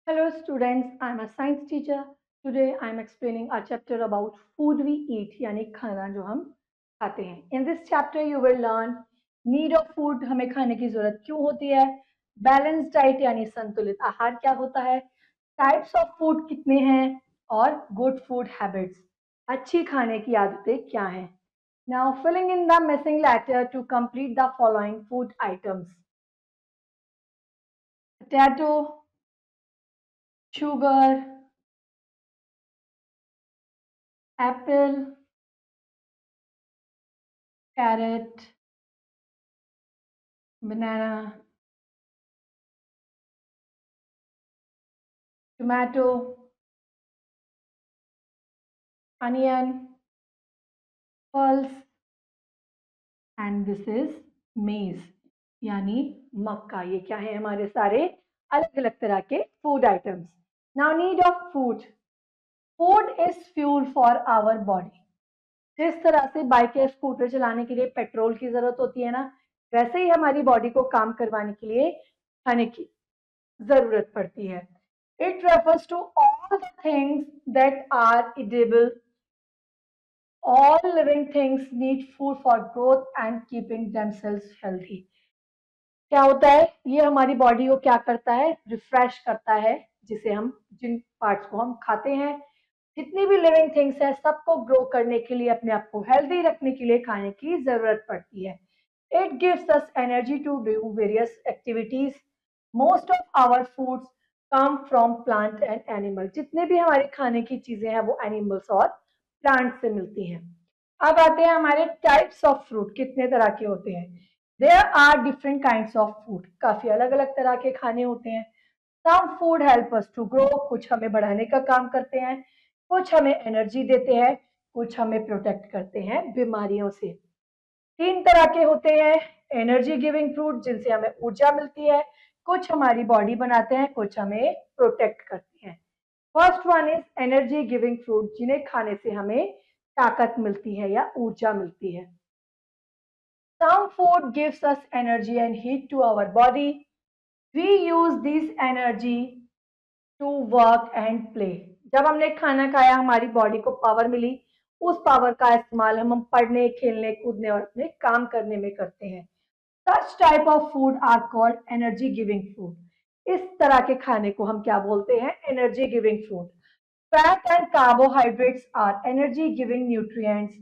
Hello students, I am a science teacher. Today I am explaining a chapter about food we eat यानी खाना जो हम खाते हैं. In this chapter you will learn need of food हमें खाने की जरूरत क्यों होती है, balanced diet यानी संतुलित आहार क्या होता है, types of food कितने हैं और good food habits अच्छी खाने की आदतें क्या हैं. Now filling in the missing letter to complete the following food items: potato, sugar, apple, carrot, banana, tomato, onion, pulse, and this is maize यानी मक्का. ये क्या है हमारे सारे अलग अलग तरह के food items. Now need of food. Food is fuel for our body. जिस तरह से बाइक या स्कूटर चलाने के लिए पेट्रोल की जरूरत होती है ना, वैसे ही हमारी बॉडी को काम करवाने के लिए खाने की जरूरत पड़ती है. It refers to all the things that are edible. All living things need food for growth and keeping themselves healthy. क्या होता है, ये हमारी बॉडी को क्या करता है, रिफ्रेश करता है. जिसे हम जिन पार्ट्स को हम खाते हैं, जितनी भी लिविंग थिंग्स है, सबको ग्रो करने के लिए, अपने आप को हेल्दी रखने के लिए खाने की जरूरत पड़ती है. It gives us energy to do various activities. Most of our foods come from plant and animal. जितने भी हमारे खाने की चीजें हैं वो एनिमल्स और प्लांट से मिलती हैं. अब आते हैं हमारे टाइप्स ऑफ फ्रूट कितने तरह के होते हैं. There are different kinds of food. काफी अलग अलग तरह के खाने होते हैं. Some food help us to grow. कुछ हमें बढ़ाने का काम करते हैं, कुछ हमें एनर्जी देते हैं, कुछ हमें प्रोटेक्ट करते हैं बीमारियों से. तीन तरह के होते हैं. एनर्जी गिविंग फ्रूट जिनसे हमें ऊर्जा मिलती है, कुछ हमारी बॉडी बनाते हैं, कुछ हमें प्रोटेक्ट करते हैं. First one is energy giving fruit, जिन्हें खाने से हमें ताकत मिलती है या ऊर्जा मिलती है. Some food gives us energy and heat to our body. We use this energy to work and play. जब हमने खाना खाया, हमारी बॉडी को पावर मिली. उस पावर का इस्तेमाल हम पढ़ने, खेलने, कूदने और अपने काम करने में करते हैं. Such type of food are called energy giving food. इस तरह के खाने को हम क्या बोलते हैं, energy giving food. Fat and carbohydrates are energy giving nutrients.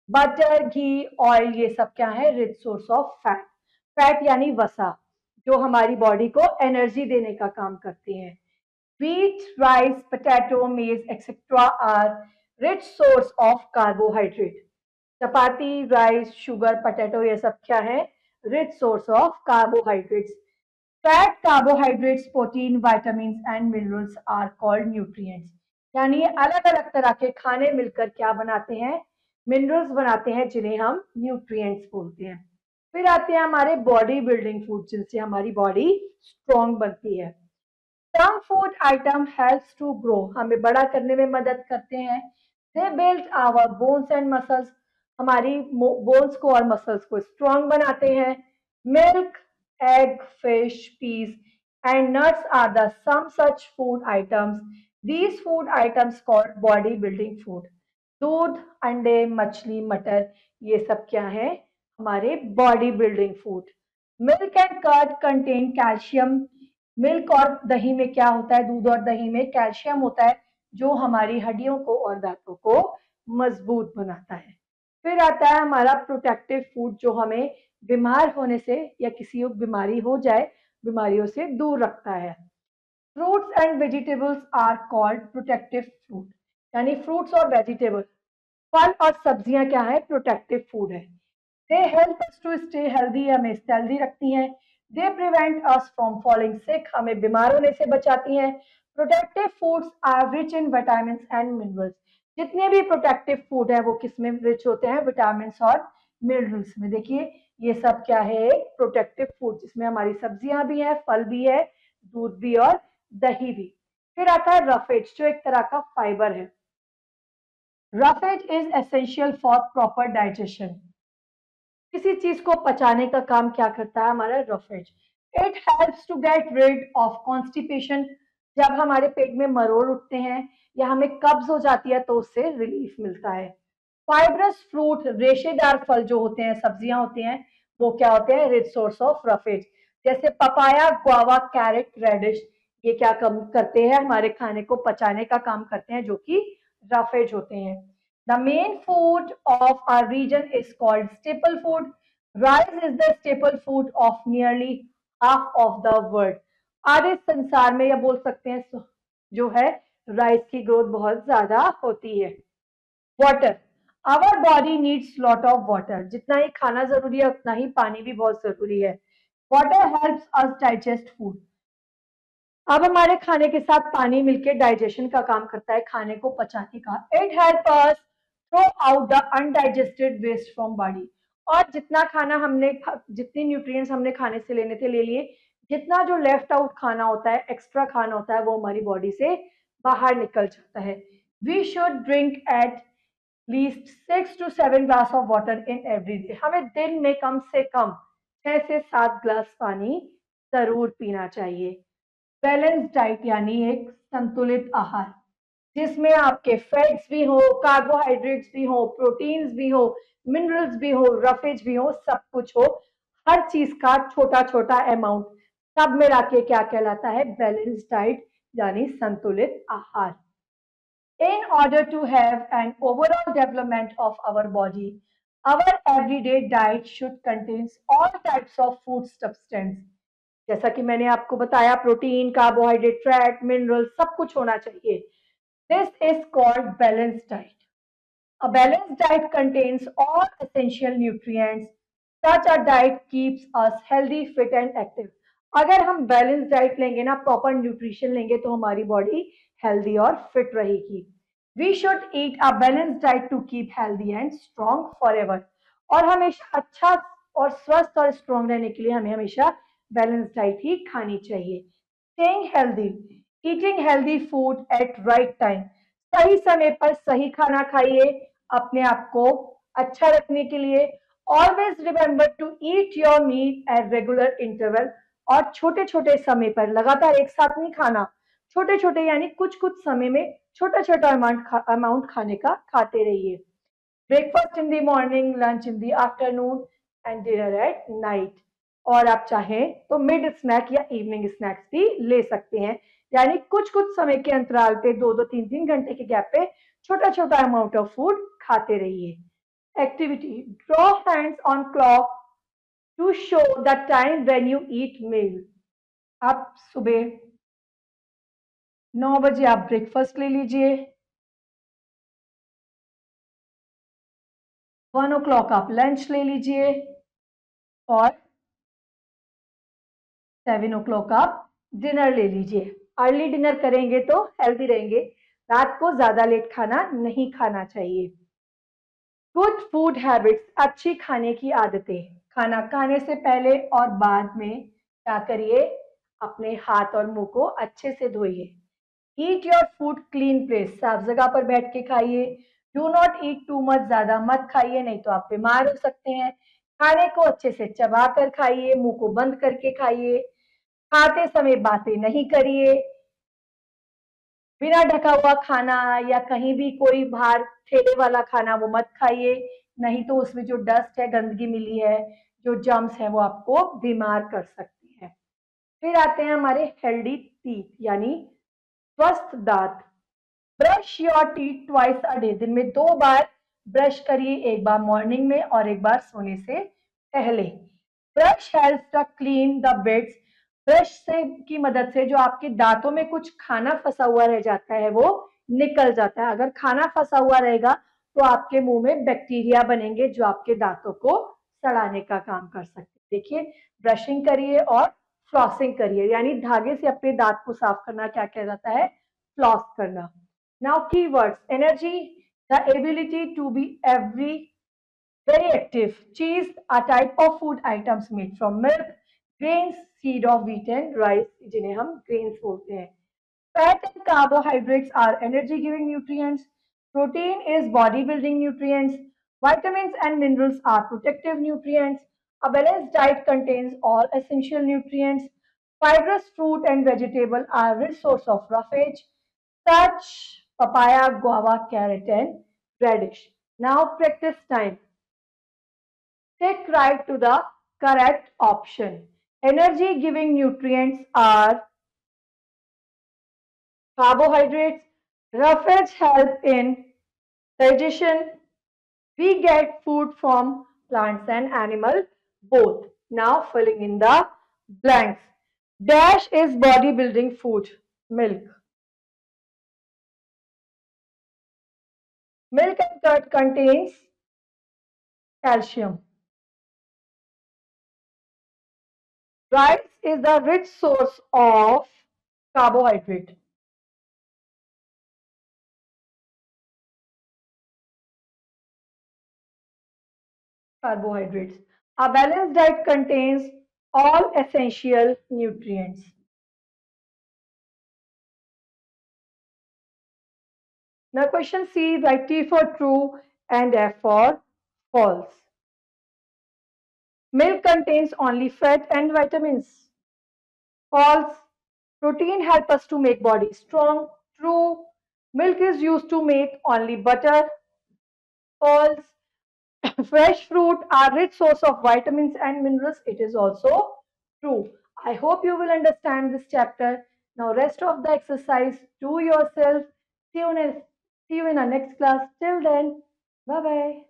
Butter, ghee, oil, ये सब क्या है, rich source of fat. Fat यानी वसा, जो हमारी बॉडी को एनर्जी देने का काम करते हैं. Wheat, rice, potato, maize, etc. are rich source of carbohydrate. Chapati, rice, sugar, potato, ये सब क्या है, rich source of carbohydrates. Fat, carbohydrates, protein, vitamins and minerals are called nutrients. यानी अलग अलग तरह के खाने मिलकर क्या बनाते हैं, मिनरल्स बनाते हैं, जिन्हें हम न्यूट्रिएंट्स बोलते हैं. फिर आते हैं हमारे बॉडी बिल्डिंग फूड, जिनसे हमारी बॉडी स्ट्रॉन्ग बनती है. Some food item helps to grow. हमें बड़ा करने में मदद करते हैं. They build our bones and muscles. हमारी बोन्स को और मसल्स को स्ट्रॉन्ग बनाते हैं. Milk, egg, fish, peas, and nuts are the some such food items. These food items called body building food. दूध, अंडे, मछली, मटर, ये सब क्या है, हमारे body building food. Milk and curd contain calcium. Milk और दही में क्या होता है, दूध और दही में कैल्शियम होता है, जो हमारी हड्डियों को और दांतों को मजबूत बनाता है. फिर आता है हमारा प्रोटेक्टिव फूड, जो हमें बीमार होने से या किसी को बीमारी हो जाए, बीमारियों से दूर रखता है. Fruits and vegetables are called protective food. यानी फ्रूट्स और वेजिटेबल, फल और सब्जियां क्या है, प्रोटेक्टिव फूड है. They help us to stay healthy. हमें हेल्दी रखती हैं. They prevent us from falling sick. हमें बीमार होने से बचाती हैं. Protective foods are rich in vitamin and minerals. जितने भी प्रोटेक्टिव फूड है वो किसमें रिच होते हैं, विटामिन और मिनरल्स में. देखिए ये सब क्या है, प्रोटेक्टिव फूड, जिसमें हमारी सब्जियां भी हैं, फल भी है, दूध भी और दही भी. फिर आता है रफेज, जो एक तरह का फाइबर है. Roughage is essential for proper digestion. किसी चीज को पचाने का काम क्या करता है हमारा roughage. It helps to get rid of constipation. जब हमारे पेट में मरोड़ उठते हैं या हमें कब्ज हो जाती है तो उससे रिलीफ मिलता है। फाइब्रस फ्रूट, रेशेदार फल जो होते हैं, सब्जियां होती हैं, वो क्या होते हैं? Rich source of roughage. जैसे पपाया, गुआवा, कैरेट, रेडिश, ये क्या कम करते हैं? हमारे खाने को पचाने का काम करते हैं, जो कि रफेज होते हैं। The main food of our region is called staple food. Rice is the staple food of nearly half of the world. आज इस संसार में, या बोल सकते हैं जो है, राइस की ग्रोथ बहुत ज्यादा होती है। Water, our body needs lot of water. जितना ही खाना जरूरी है उतना ही पानी भी बहुत जरूरी है। Water helps us digest food. अब हमारे खाने के साथ पानी मिलके डाइजेशन का काम करता है, खाने को पचाने का। It help us throw out the undigested waste from body. और जितना खाना हमने, जितनी न्यूट्रिएंट्स हमने खाने से लेने थे ले लिए, जितना जो लेफ्ट आउट खाना होता है, एक्स्ट्रा खाना होता है, वो हमारी बॉडी से बाहर निकल जाता है। We should drink at least 6 to 7 glass of water in every day. हमें दिन में कम से कम 6 से 7 ग्लास पानी जरूर पीना चाहिए। बैलेंस डाइट यानी एक संतुलित आहार, जिसमें आपके फैट्स भी हो, कार्बोहाइड्रेट्स भी हो, प्रोटीन्स भी हो, मिनरल्स भी हो, रफेज भी हो, सब कुछ हो। हर चीज का छोटा छोटा अमाउंट, सब मिला के क्या कहलाता है? बैलेंस डाइट यानी संतुलित आहार। In order to have an overall development of our body, our everyday diet should contain all types of food substance. जैसा कि मैंने आपको बताया, प्रोटीन, कार्बोहाइड्रेट, फैट, मिनरल, सब कुछ होना चाहिए। This is called balanced diet. A balanced diet contains all essential nutrients. Such a diet keeps us healthy, fit and active. अगर हम बैलेंस डाइट लेंगे ना, प्रॉपर न्यूट्रिशन लेंगे, तो हमारी बॉडी हेल्दी और फिट रहेगी। We should eat a balance diet to keep healthy and strong forever. और हमेशा अच्छा और स्वस्थ और स्ट्रॉन्ग रहने के लिए हमें हमेशा बैलेंस डाइट ही खानी चाहिए। Staying healthy, eating healthy food at right time. सही समय पर सही खाना खाइए, अपने आप को अच्छा रखने के लिए। Always remember to eat your meal at regular interval. और छोटे छोटे समय पर, लगातार एक साथ नहीं खाना, छोटे छोटे यानी कुछ कुछ समय में छोटा छोटा अमाउंट खाने का खाते रहिए। Breakfast in the morning, lunch in the afternoon and dinner at night. और आप चाहें तो मिड स्नैक या इवनिंग स्नैक्स भी ले सकते हैं, यानी कुछ कुछ समय के अंतराल पे, 2-2 3-3 घंटे के गैप पे छोटा छोटा अमाउंट ऑफ फूड खाते रहिए। Activity, draw hands on clock to show the time when you eat meal. आप सुबह 9 बजे आप ब्रेकफास्ट ले लीजिए, 1 o'clock आप लंच ले लीजिए, और 7 o'clock आप डिनर ले लीजिए। अर्ली डिनर करेंगे तो हेल्दी रहेंगे। रात को ज्यादा लेट खाना नहीं खाना चाहिए। गुड फूड हैबिट्स, अच्छी खाने की आदतें। खाना खाने से पहले और बाद में क्या करिए? अपने हाथ और मुंह को अच्छे से धोइए। Eat your food clean place, साफ जगह पर बैठ के खाइए। Do not eat too much, ज्यादा मत खाइए, नहीं तो आप बीमार हो सकते हैं। खाने को अच्छे से चबा कर खाइए, मुंह को बंद करके खाइए। खाते समय बातें नहीं करिए। बिना ढका हुआ खाना या कहीं भी कोई बाहर ठेले वाला खाना वो मत खाइए, नहीं तो उसमें जो डस्ट है, गंदगी मिली है, जो जर्म्स है, वो आपको बीमार कर सकती है। फिर आते हैं हमारे हेल्दी टीथ यानी स्वस्थ दांत। Brush your teeth twice a day, दिन में 2 बार ब्रश करिए, एक बार मॉर्निंग में और एक बार सोने से पहले। Brush helps to clean the bits, brush से की मदद से जो आपके दांतों में कुछ खाना फंसा हुआ रह जाता है वो निकल जाता है। अगर खाना फंसा हुआ रहेगा तो आपके मुंह में बैक्टीरिया बनेंगे जो आपके दांतों को सड़ाने का काम कर सकते हैं। देखिए, ब्रशिंग करिए और फ्लॉसिंग करिए, यानी धागे से अपने दांत को साफ करना क्या कहलाता है? फ्लॉस करना। Now keywords: energy, the ability to be very active. Cheese, a type of food items made from milk. Grains, seed of wheat and rice, जिन्हें हम grains बोलते हैं. Fat and carbohydrates are energy giving nutrients. Protein is body building nutrients. Vitamins and minerals are protective nutrients. A balanced diet contains all essential nutrients. Fibrous fruit and vegetable are rich source of roughage, such papaya, guava, carrot, and radish. Now practice time. Take right to the correct option. Energy giving nutrients are carbohydrates. Roughage help in digestion. We get food from plants and animal both. Now filling in the blanks. Dash is bodybuilding food. Milk. Milk and curd contains calcium. Rice is the rich source of carbohydrate. Carbohydrates. A balanced diet contains all essential nutrients. Now question C, write T for true and F for false. Milk contains only fat and vitamins. False. Protein help us to make body strong. True. Milk is used to make only butter. False. Fresh fruit are rich source of vitamins and minerals. It is also true. I hope you will understand this chapter. Now rest of the exercise do yourself. See you in our next class. Till then, bye bye.